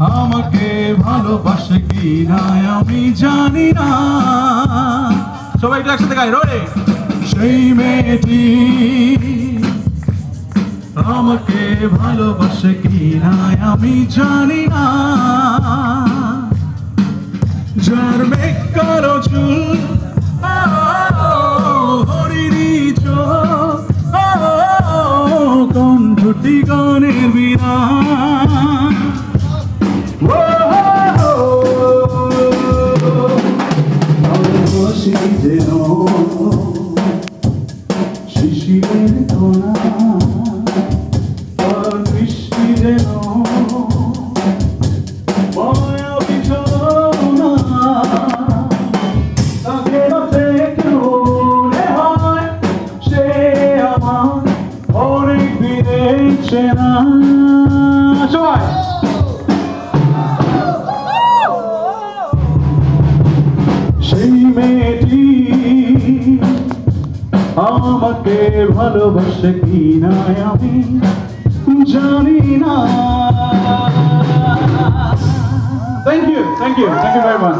আমাকে ভালোবাসে কি না আমি জানি না। সবাই একটু একসাথে গাই রে। সেই মেয়েটি আমাকে ভালোবাসে কি না আমি জানি না। যার মেঘ কালো চুল হরিণী চোখ কণ্ঠটি গানের বিনা শিশিরের ধোনা আর বৃষ্টি যেন মায়া বিছানা তাকে দেখে মনে হয় সে আমার অনেক দিনের চেনা। সবাই সেই মেয়েটি আমাকে ভালোবাসে কি না আমি জানি না। Thank you very much.